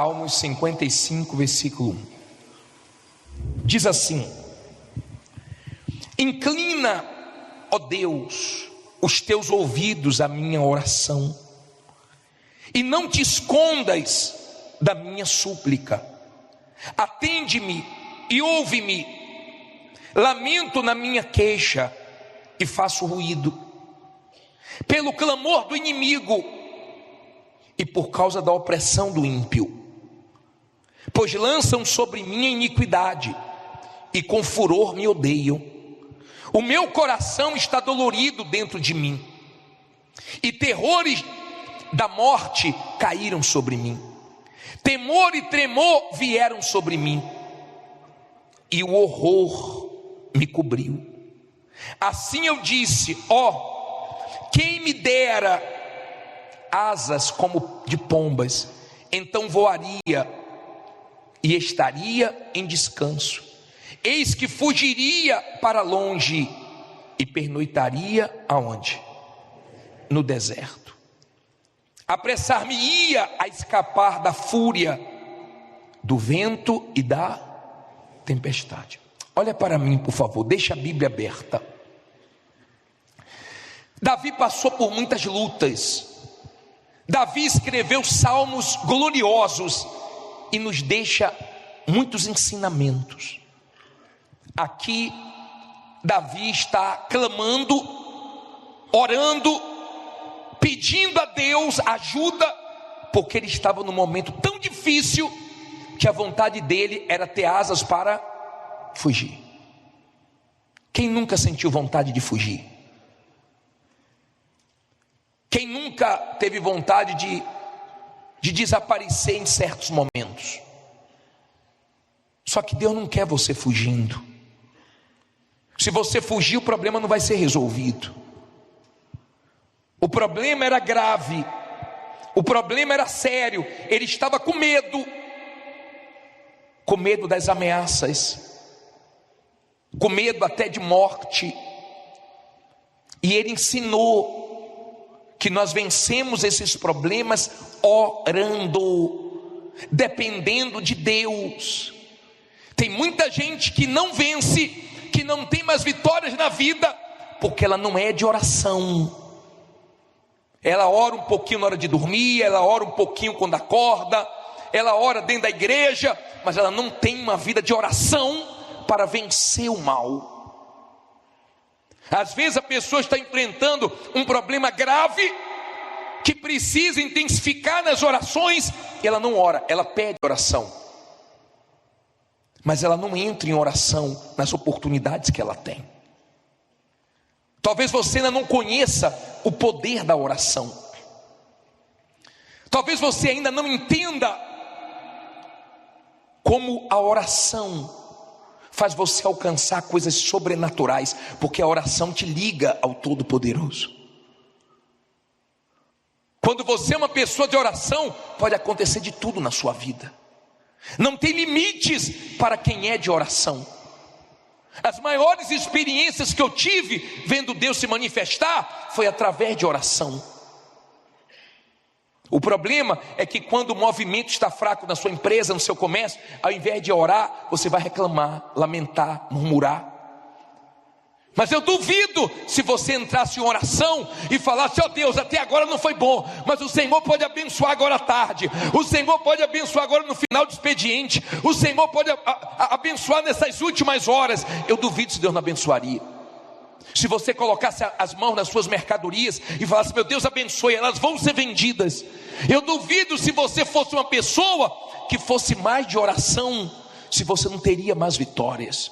Salmos 55, versículo 1. Diz assim: inclina, ó Deus, os teus ouvidos à minha oração, e não te escondas da minha súplica. Atende-me e ouve-me. Lamento na minha queixa e faço ruído, pelo clamor do inimigo e por causa da opressão do ímpio. Pois lançam sobre mim a iniquidade e com furor me odeiam. O meu coração está dolorido dentro de mim, e terrores da morte caíram sobre mim. Temor e tremor vieram sobre mim, e o horror me cobriu. Assim eu disse: ó, quem me dera asas como de pombas, então voaria e estaria em descanso. Eis que fugiria para longe e pernoitaria aonde? No deserto. Apressar-me-ia a escapar da fúria do vento e da tempestade. Olha para mim, por favor, deixa a Bíblia aberta. Davi passou por muitas lutas. Davi escreveu salmos gloriosos e nos deixa muitos ensinamentos. Aqui Davi está clamando, orando, pedindo a Deus ajuda, porque ele estava num momento tão difícil que a vontade dele era ter asas para fugir. Quem nunca sentiu vontade de fugir? Quem nunca teve vontade de desaparecer em certos momentos? Só que Deus não quer você fugindo. Se você fugir, o problema não vai ser resolvido. O problema era grave, o problema era sério. Ele estava com medo das ameaças, com medo até de morte. E ele ensinou que nós vencemos esses problemas orando, dependendo de Deus. Tem muita gente que não vence, que não tem mais vitórias na vida, porque ela não é de oração. Ela ora um pouquinho na hora de dormir, ela ora um pouquinho quando acorda, ela ora dentro da igreja, mas ela não tem uma vida de oração para vencer o mal. Às vezes a pessoa está enfrentando um problema grave, que precisa intensificar nas orações, e ela não ora, ela pede oração, mas ela não entra em oração nas oportunidades que ela tem. Talvez você ainda não conheça o poder da oração. Talvez você ainda não entenda como a oração faz você alcançar coisas sobrenaturais, porque a oração te liga ao Todo-Poderoso. Quando você é uma pessoa de oração, pode acontecer de tudo na sua vida. Não tem limites para quem é de oração. As maiores experiências que eu tive vendo Deus se manifestar foi através de oração. O problema é que quando o movimento está fraco na sua empresa, no seu comércio, ao invés de orar, você vai reclamar, lamentar, murmurar. Mas eu duvido se você entrasse em oração e falasse: ó Deus, até agora não foi bom, mas o Senhor pode abençoar agora à tarde, o Senhor pode abençoar agora no final do expediente, o Senhor pode abençoar nessas últimas horas. Eu duvido se Deus não abençoaria. Se você colocasse as mãos nas suas mercadorias e falasse: meu Deus, abençoe, elas vão ser vendidas. Eu duvido se você fosse uma pessoa que fosse mais de oração, se você não teria mais vitórias.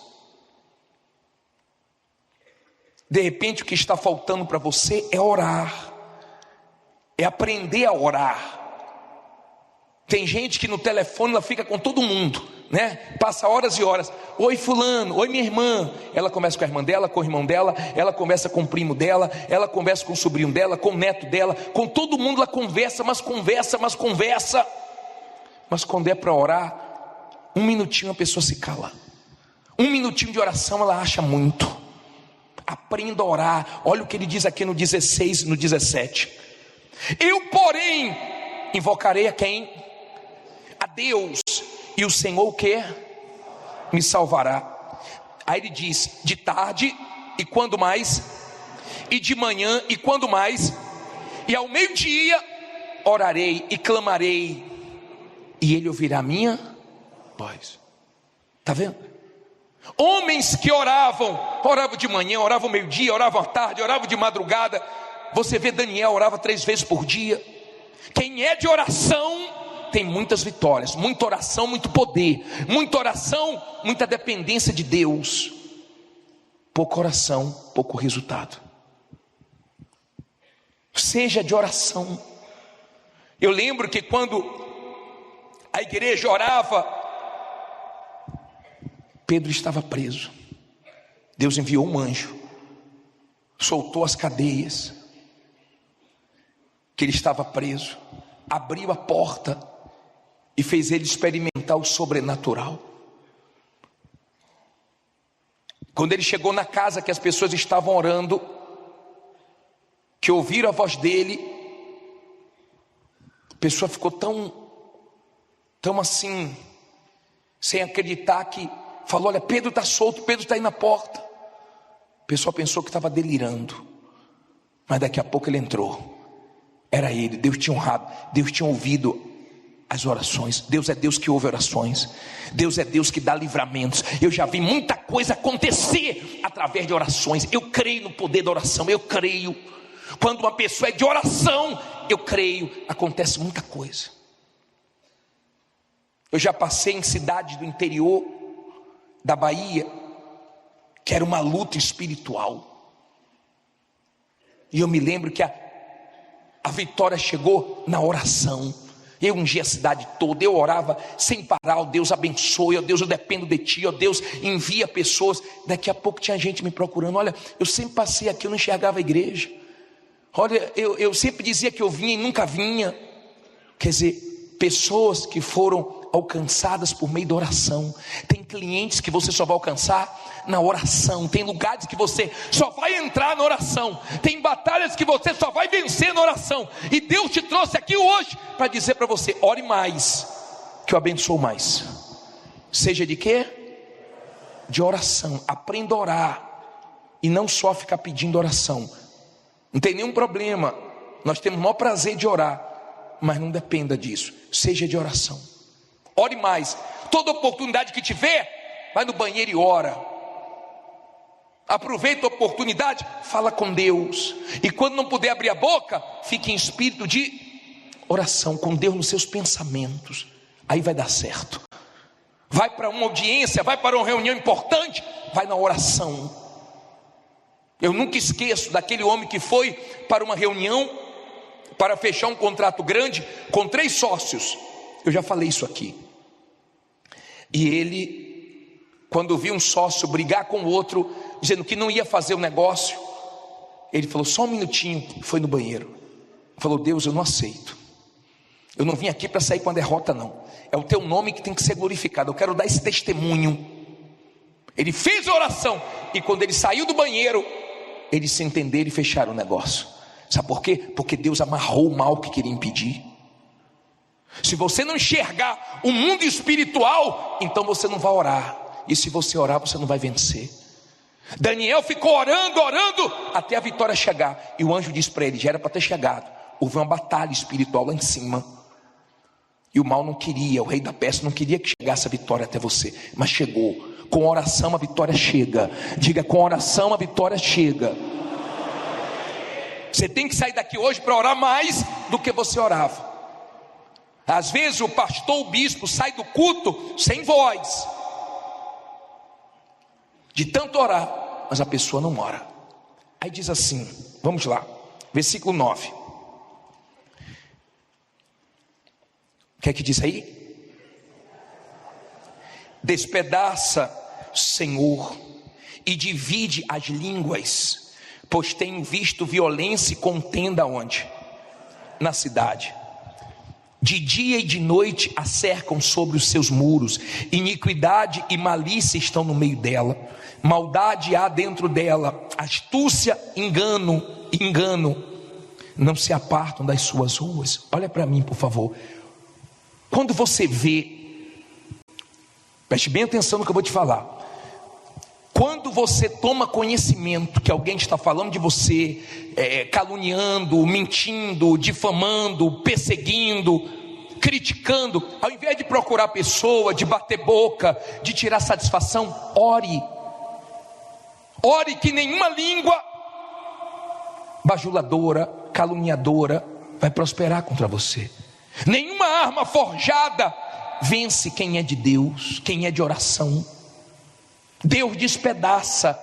De repente o que está faltando para você é orar, é aprender a orar. Tem gente que no telefone ela fica com todo mundo, né? Passa horas e horas. Oi fulano, oi minha irmã. Ela começa com a irmã dela, com o irmão dela, ela conversa com o primo dela, ela conversa com o sobrinho dela, com o neto dela, com todo mundo ela conversa, mas conversa. Mas quando é para orar, um minutinho a pessoa se cala. Um minutinho de oração ela acha muito. Aprenda a orar. Olha o que ele diz aqui no 16 e no 17. Eu, porém, invocarei a quem? A Deus, e o Senhor o quê? Me salvará. Aí ele diz: de tarde, e quando mais? E de manhã, e quando mais? E ao meio-dia orarei e clamarei, e ele ouvirá a minha voz. Está vendo? Homens que oravam de manhã, oravam ao meio-dia, oravam à tarde, oravam de madrugada. Você vê Daniel orava 3 vezes por dia. Quem é de oração tem muitas vitórias, muita oração, muito poder, muita oração, muita dependência de Deus. Pouca oração, pouco resultado. Seja de oração. Eu lembro que quando a igreja orava, Pedro estava preso. Deus enviou um anjo, soltou as cadeias, que ele estava preso, abriu a porta e fez ele experimentar o sobrenatural. Quando ele chegou na casa que as pessoas estavam orando, que ouviram a voz dele, a pessoa ficou tão assim, sem acreditar, que falou: olha, Pedro está solto, Pedro está aí na porta. A pessoa pensou que estava delirando, mas daqui a pouco ele entrou. Era ele. Deus tinha honrado, Deus tinha ouvido as orações. Deus é Deus que ouve orações, Deus é Deus que dá livramentos. Eu já vi muita coisa acontecer através de orações. Eu creio no poder da oração, eu creio. Quando uma pessoa é de oração, eu creio, acontece muita coisa. Eu já passei em cidades do interior da Bahia, que era uma luta espiritual, e eu me lembro que a vitória chegou na oração. Eu ungi a cidade toda, eu orava sem parar: ó Deus, abençoe, ó Deus, eu dependo de ti, ó Deus, envia pessoas. Daqui a pouco tinha gente me procurando: olha, eu sempre passei aqui, eu não enxergava a igreja. Olha, eu sempre dizia que eu vinha e nunca vinha. Quer dizer, pessoas que foram alcançadas por meio da oração. Tem clientes que você só vai alcançar na oração. Tem lugares que você só vai entrar na oração. Tem batalhas que você só vai vencer na oração. E Deus te trouxe aqui hoje para dizer para você: ore mais, que eu abençoo mais. Seja de quê? De oração. Aprenda a orar, e não só ficar pedindo oração. Não tem nenhum problema, nós temos o maior prazer de orar, mas não dependa disso. Seja de oração. Ore mais. Toda oportunidade que tiver, vai no banheiro e ora. Aproveita a oportunidade, fala com Deus. E quando não puder abrir a boca, fique em espírito de oração com Deus nos seus pensamentos. Aí vai dar certo. Vai para uma audiência, vai para uma reunião importante, vai na oração. Eu nunca esqueço daquele homem que foi para uma reunião para fechar um contrato grande com 3 sócios. Eu já falei isso aqui. E ele, quando viu um sócio brigar com o outro, dizendo que não ia fazer o negócio, ele falou: só um minutinho, foi no banheiro. Falou: Deus, eu não aceito. Eu não vim aqui para sair com a derrota, não. É o teu nome que tem que ser glorificado. Eu quero dar esse testemunho. Ele fez a oração, e quando ele saiu do banheiro, eles se entenderam e fecharam o negócio. Sabe por quê? Porque Deus amarrou o mal que queria impedir. Se você não enxergar o mundo espiritual, então você não vai orar. E se você orar, você não vai vencer. Daniel ficou orando, até a vitória chegar. E o anjo disse para ele: já era para ter chegado. Houve uma batalha espiritual lá em cima. E o mal não queria, o rei da Pérsia não queria que chegasse a vitória até você. Mas chegou. Com oração a vitória chega. Diga: com oração a vitória chega. Você tem que sair daqui hoje para orar mais do que você orava. Às vezes o pastor, o bispo sai do culto sem voz, de tanto orar, mas a pessoa não ora. Aí diz assim, vamos lá, versículo 9. O que é que diz aí? Despedaça, Senhor, e divide as línguas, pois tenho visto violência e contenda onde? Na cidade. De dia e de noite a cercam sobre os seus muros. Iniquidade e malícia estão no meio dela. Maldade há dentro dela. Astúcia, engano não se apartam das suas ruas. Olha para mim, por favor. Quando você vê, preste bem atenção no que eu vou te falar. Quando você toma conhecimento que alguém está falando de você, caluniando, mentindo, difamando, perseguindo, criticando, ao invés de procurar a pessoa, de bater boca, de tirar satisfação, ore. Ore que nenhuma língua bajuladora, caluniadora vai prosperar contra você. Nenhuma arma forjada vence quem é de Deus, quem é de oração. Deus despedaça,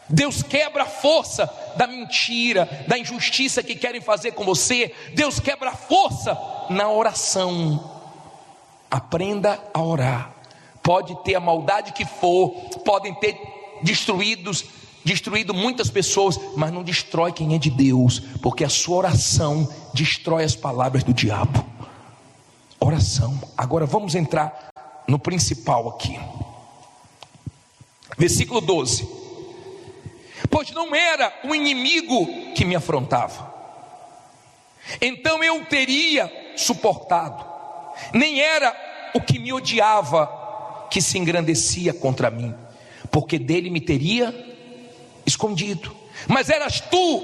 Deus quebra a força da mentira, da injustiça que querem fazer com você. Deus quebra a força na oração. Aprenda a orar. Pode ter a maldade que for, podem ter destruído muitas pessoas, mas não destrói quem é de Deus, porque a sua oração destrói as palavras do diabo. Oração. Agora vamos entrar no principal aqui. Versículo 12. Pois não era o inimigo que me afrontava, então eu teria suportado. Nem era o que me odiava que se engrandecia contra mim, porque dele me teria escondido. Mas eras tu,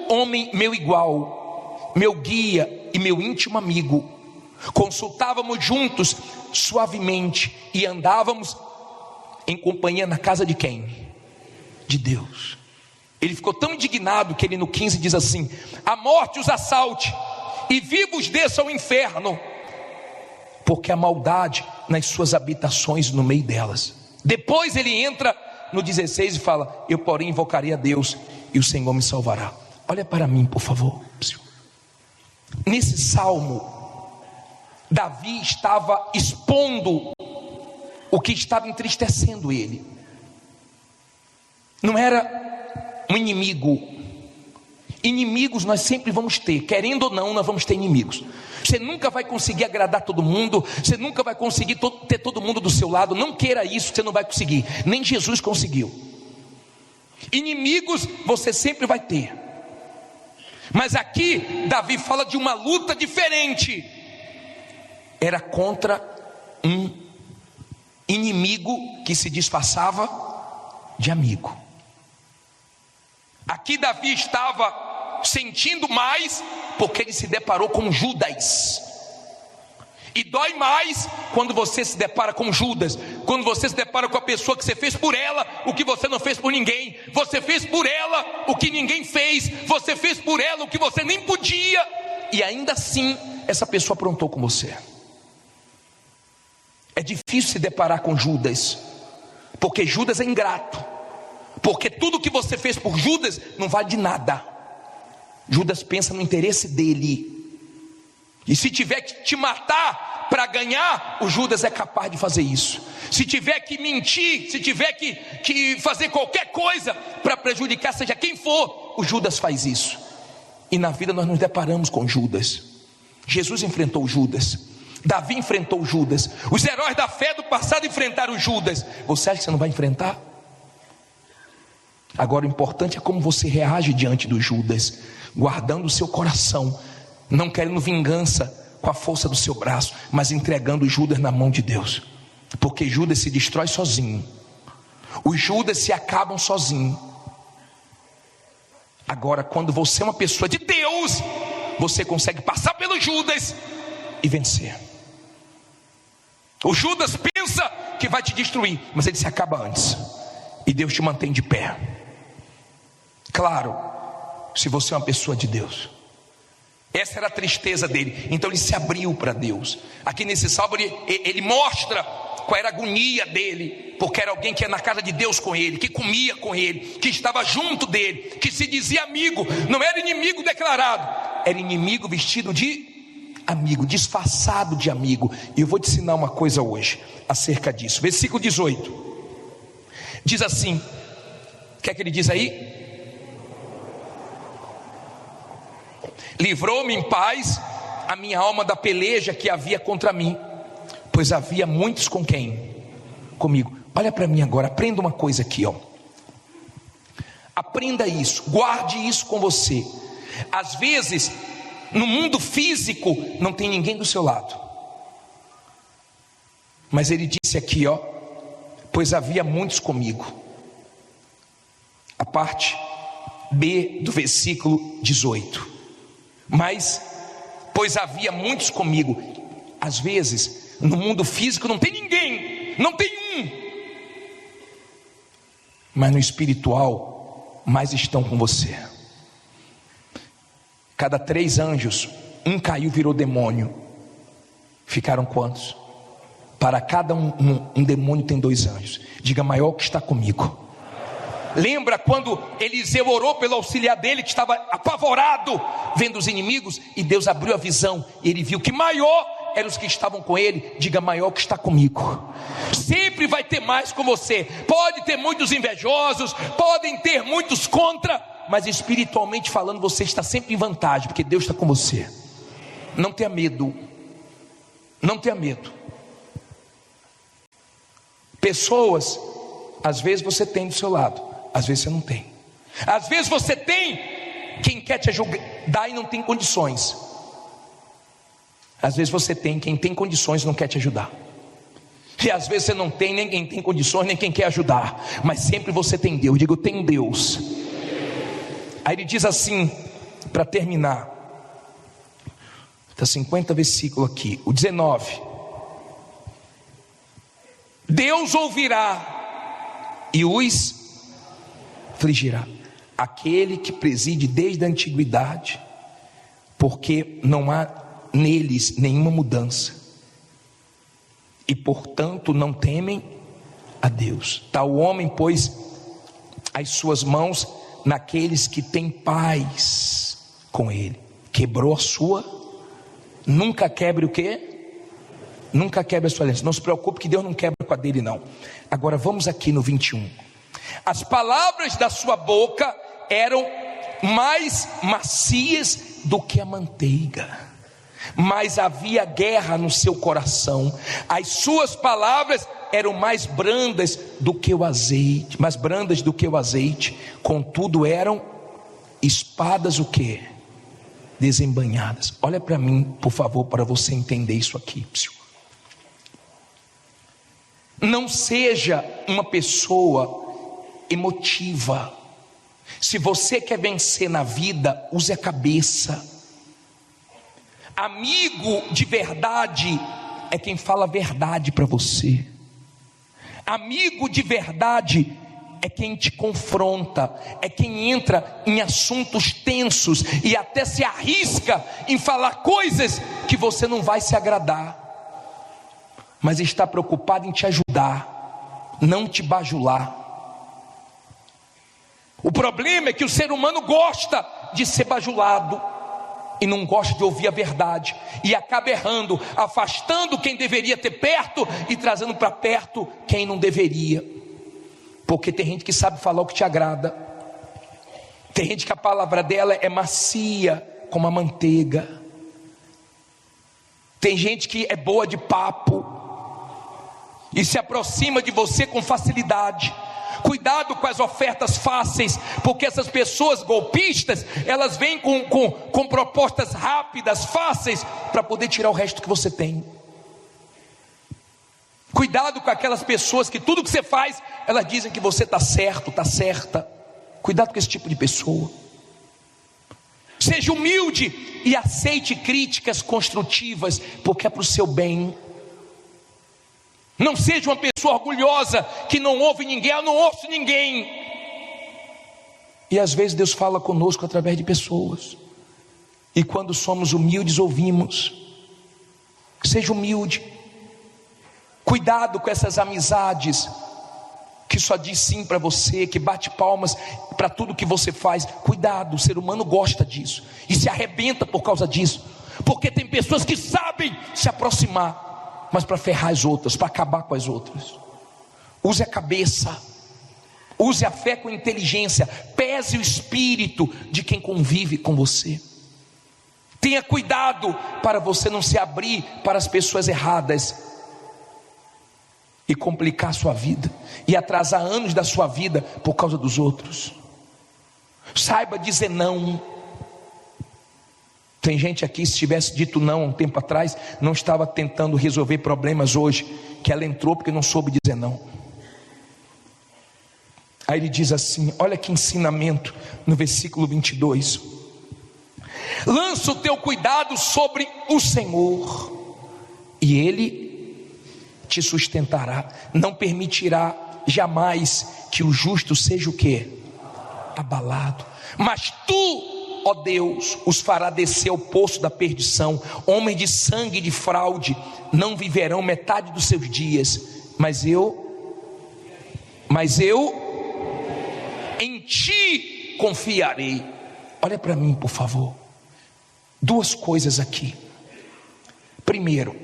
homem meu igual, meu guia e meu íntimo amigo. Consultávamos juntos suavemente e andávamos em companhia na casa de quem? De Deus. Ele ficou tão indignado que ele no 15 diz assim: a morte os assalte e vivos desçam ao inferno, porque a maldade nas suas habitações, no meio delas. Depois ele entra no 16 e fala: eu porém invocarei a Deus e o Senhor me salvará. Olha para mim, por favor. Nesse salmo, Davi estava expondo o que estava entristecendo ele. Não era um inimigo. Inimigos nós sempre vamos ter, querendo ou não, nós vamos ter inimigos. Você nunca vai conseguir agradar todo mundo, você nunca vai conseguir ter todo mundo do seu lado. Não queira isso, você não vai conseguir. Nem Jesus conseguiu. Inimigos você sempre vai ter. Mas aqui Davi fala de uma luta diferente. Era contra um inimigo que se disfarçava de amigo. Aqui Davi estava sentindo mais, porque ele se deparou com Judas. E dói mais quando você se depara com Judas, quando você se depara com a pessoa que você fez por ela o que você não fez por ninguém. Você fez por ela o que ninguém fez, você fez por ela o que você nem podia, e ainda assim essa pessoa aprontou com você. É difícil se deparar com Judas, porque Judas é ingrato, porque tudo que você fez por Judas não vale de nada. Judas pensa no interesse dele, e se tiver que te matar para ganhar, o Judas é capaz de fazer isso. Se tiver que mentir, se tiver que fazer qualquer coisa para prejudicar seja quem for, o Judas faz isso. E na vida nós nos deparamos com Judas. Jesus enfrentou Judas, Davi enfrentou Judas, os heróis da fé do passado enfrentaram Judas. Você acha que você não vai enfrentar? Agora o importante é como você reage diante do Judas, guardando o seu coração, não querendo vingança com a força do seu braço, mas entregando Judas na mão de Deus, porque Judas se destrói sozinho, os Judas se acabam sozinho. Agora quando você é uma pessoa de Deus, você consegue passar pelo Judas e vencer. O Judas pensa que vai te destruir, mas ele se acaba antes, e Deus te mantém de pé. Claro, se você é uma pessoa de Deus. Essa era a tristeza dele, então ele se abriu para Deus. Aqui nesse salmo ele mostra qual era a agonia dele, porque era alguém que ia na casa de Deus com ele, que comia com ele, que estava junto dele, que se dizia amigo. Não era inimigo declarado, era inimigo vestido de amigo, disfarçado de amigo. E eu vou te ensinar uma coisa hoje acerca disso. Versículo 18 diz assim, o que é que ele diz aí? Livrou-me em paz a minha alma da peleja que havia contra mim, pois havia muitos com quem? Comigo. Olha para mim agora, aprenda uma coisa aqui, ó. Aprenda isso, guarde isso com você. Às vezes, no mundo físico, não tem ninguém do seu lado, Mas ele disse aqui, ó, pois havia muitos comigo. A parte B do versículo 18. Mas, pois havia muitos comigo. Às vezes, no mundo físico não tem ninguém, não tem um. Mas no espiritual, mais estão com você. Cada 3 anjos, um caiu, virou demônio. Ficaram quantos? Para cada um demônio tem 2 anjos. Diga, maior que está comigo. Lembra quando Eliseu orou pelo auxiliar dele, que estava apavorado, vendo os inimigos, e Deus abriu a visão, e ele viu que maior eram os que estavam com ele. Diga, maior que está comigo. Sempre vai ter mais com você. Pode ter muitos invejosos, podem ter muitos contra, mas espiritualmente falando, você está sempre em vantagem, porque Deus está com você. Não tenha medo. Não tenha medo. Pessoas, às vezes você tem do seu lado, às vezes você não tem. Às vezes você tem quem quer te ajudar e não tem condições. Às vezes você tem quem tem condições e não quer te ajudar. E às vezes você não tem nem quem tem condições, nem quem quer ajudar. Mas sempre você tem Deus. Eu digo, eu tenho Deus. Aí ele diz assim, para terminar, está 50 versículos aqui, o 19. Deus ouvirá e os afligirá. Aquele que preside desde a antiguidade, porque não há neles nenhuma mudança, e portanto não temem a Deus. Tal homem pôs as suas mãos naqueles que têm paz com ele. Quebrou a sua. Nunca quebre o quê? Nunca quebre a sua aliança. Não se preocupe que Deus não quebra com a dele não. Agora vamos aqui no 21. As palavras da sua boca eram mais macias do que a manteiga, mas havia guerra no seu coração. As suas palavras eram mais brandas do que o azeite, mais brandas do que o azeite, contudo eram espadas o quê? Desembainhadas. Olha para mim, por favor, para você entender isso aqui. Não seja uma pessoa emotiva. Se você quer vencer na vida, use a cabeça. Amigo de verdade é quem fala a verdade para você. Amigo de verdade é quem te confronta, é quem entra em assuntos tensos e até se arrisca em falar coisas que você não vai se agradar, mas está preocupado em te ajudar, não te bajular. O problema é que o ser humano gosta de ser bajulado e não gosta de ouvir a verdade, e acaba errando, afastando quem deveria ter perto e trazendo para perto quem não deveria. Porque tem gente que sabe falar o que te agrada, tem gente que a palavra dela é macia como a manteiga, tem gente que é boa de papo e se aproxima de você com facilidade. Cuidado com as ofertas fáceis, porque essas pessoas golpistas, elas vêm com propostas rápidas, fáceis, para poder tirar o resto que você tem. Cuidado com aquelas pessoas que tudo que você faz, elas dizem que você está certo, está certa. Cuidado com esse tipo de pessoa. Seja humilde e aceite críticas construtivas, porque é para o seu bem. Não seja uma pessoa orgulhosa que não ouve ninguém. Eu não ouço ninguém. E às vezes Deus fala conosco através de pessoas, e quando somos humildes ouvimos. Seja humilde. Cuidado com essas amizades que só diz sim para você, que bate palmas para tudo que você faz. Cuidado, o ser humano gosta disso e se arrebenta por causa disso, porque tem pessoas que sabem se aproximar, mas para ferrar as outras, para acabar com as outras. Use a cabeça, use a fé com inteligência, pese o espírito de quem convive com você. Tenha cuidado para você não se abrir para as pessoas erradas e complicar a sua vida, e atrasar anos da sua vida por causa dos outros. Saiba dizer não. Tem gente aqui, se tivesse dito não há um tempo atrás, não estava tentando resolver problemas hoje, que ela entrou porque não soube dizer não. Aí ele diz assim, olha que ensinamento no versículo 22. Lança o teu cuidado sobre o Senhor, e Ele te sustentará. Não permitirá jamais que o justo seja o quê? Abalado. Mas tu, ó Deus, os fará descer ao poço da perdição. Homens de sangue e de fraude não viverão metade dos seus dias. Mas eu em ti confiarei. Olha para mim, por favor. Duas coisas aqui. Primeiro,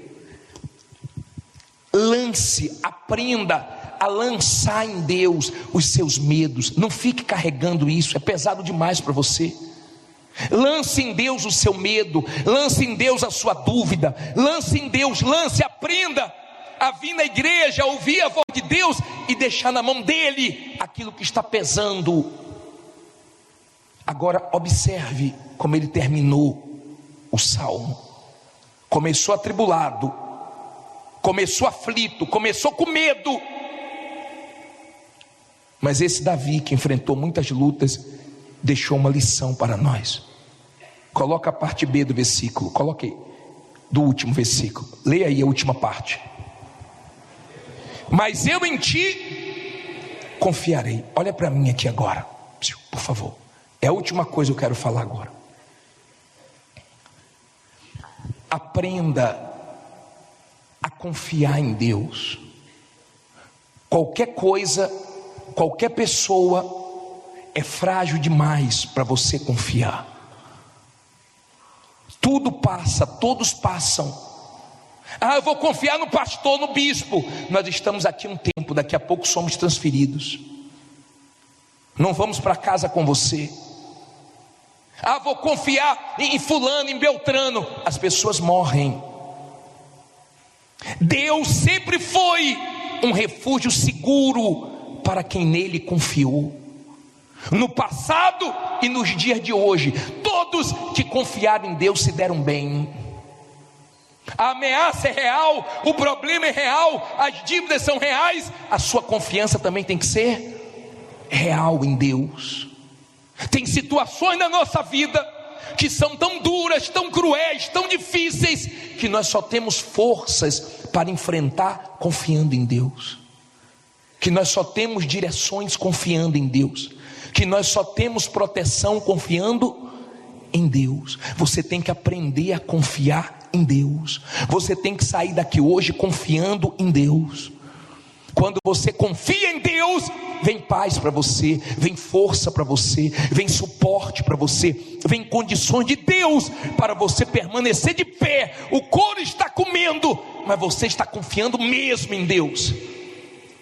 aprenda a lançar em Deus os seus medos. Não fique carregando isso, é pesado demais para você. Lance em Deus o seu medo, lance em Deus a sua dúvida, lance em Deus, aprenda a vir na igreja, ouvir a voz de Deus e deixar na mão dele aquilo que está pesando. Agora observe como ele terminou o salmo. Começou atribulado, começou aflito, começou com medo. Mas esse Davi, que enfrentou muitas lutas, deixou uma lição para nós. Coloca a parte B do versículo, coloque aí, do último versículo, leia aí a última parte. Mas eu em ti confiarei. Olha para mim aqui agora, por favor. É a última coisa que eu quero falar agora. Aprenda a confiar em Deus. Qualquer coisa, qualquer pessoa é frágil demais para você confiar. Tudo passa, todos passam. Eu vou confiar no pastor, no bispo. Nós estamos aqui um tempo, daqui a pouco somos transferidos. Não vamos para casa com você. Vou confiar em fulano, em Beltrano. As pessoas morrem. Deus sempre foi um refúgio seguro para quem nele confiou. No passado e nos dias de hoje, todos que confiaram em Deus se deram bem. A ameaça é real, o problema é real, as dívidas são reais. A sua confiança também tem que ser real em Deus. Tem situações na nossa vida que são tão duras, tão cruéis, tão difíceis, que nós só temos forças para enfrentar confiando em Deus. Que nós só temos direções confiando em Deus. Que nós só temos proteção confiando em Deus. Você tem que aprender a confiar em Deus. Você tem que sair daqui hoje confiando em Deus. Quando você confia em Deus, vem paz para você, vem força para você, vem suporte para você, vem condições de Deus para você permanecer de pé. O couro está comendo, mas você está confiando mesmo em Deus.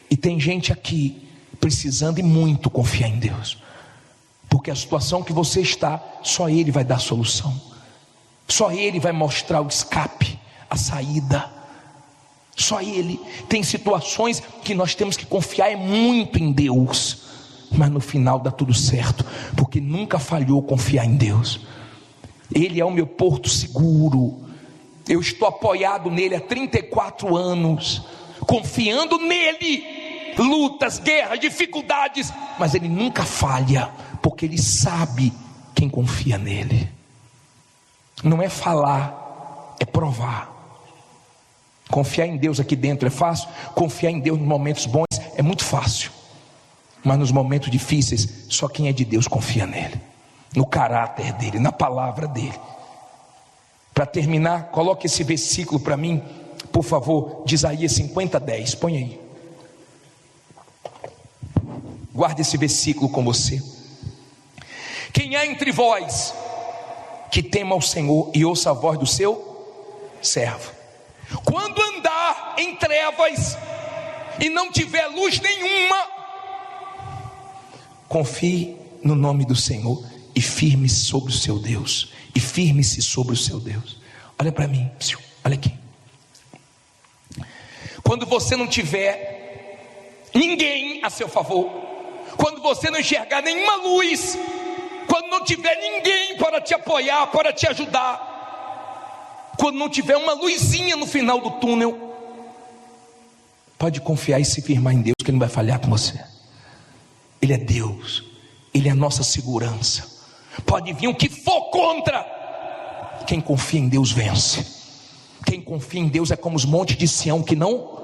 E tem gente aqui precisando e muito confiar em Deus, porque a situação que você está, só Ele vai dar solução, só Ele vai mostrar o escape, a saída. Só Ele. Tem situações que nós temos que confiar muito em Deus, mas no final dá tudo certo, porque nunca falhou confiar em Deus. Ele é o meu porto seguro. Eu estou apoiado nele há 34 anos, confiando nele. Lutas, guerras, dificuldades, mas Ele nunca falha, porque Ele sabe quem confia nele. Não é falar, é provar. Confiar em Deus aqui dentro é fácil. Confiar em Deus nos momentos bons é muito fácil, mas nos momentos difíceis, só quem é de Deus confia nele, no caráter dele, na palavra dele. Para terminar, coloque esse versículo para mim, por favor, de Isaías 50:10. Põe aí. Guarde esse versículo com você. Quem há entre vós que tema ao Senhor e ouça a voz do seu servo? Quando andar em trevas e não tiver luz nenhuma, confie no nome do Senhor e firme-se sobre o seu Deus. E firme-se sobre o seu Deus. Olha para mim, olha aqui. Quando você não tiver ninguém a seu favor, quando você não enxergar nenhuma luz, quando não tiver ninguém para te apoiar, para te ajudar, quando não tiver uma luzinha no final do túnel, pode confiar e se firmar em Deus, que Ele não vai falhar com você. Ele é Deus, Ele é a nossa segurança. Pode vir o que for contra, quem confia em Deus vence. Quem confia em Deus é como os montes de Sião que não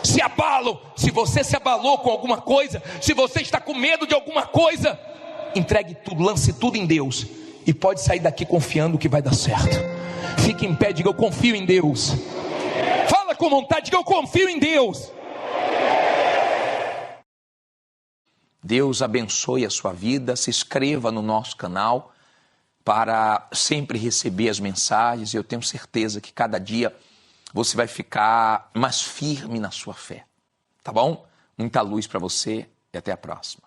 se abalam. Se você se abalou com alguma coisa, se você está com medo de alguma coisa, entregue tudo, lance tudo em Deus, e pode sair daqui confiando que vai dar certo. Fique em pé, diga: eu confio em Deus. Fala com vontade, diga: eu confio em Deus. Deus abençoe a sua vida. Se inscreva no nosso canal para sempre receber as mensagens. Eu tenho certeza que cada dia você vai ficar mais firme na sua fé. Tá bom? Muita luz para você e até a próxima.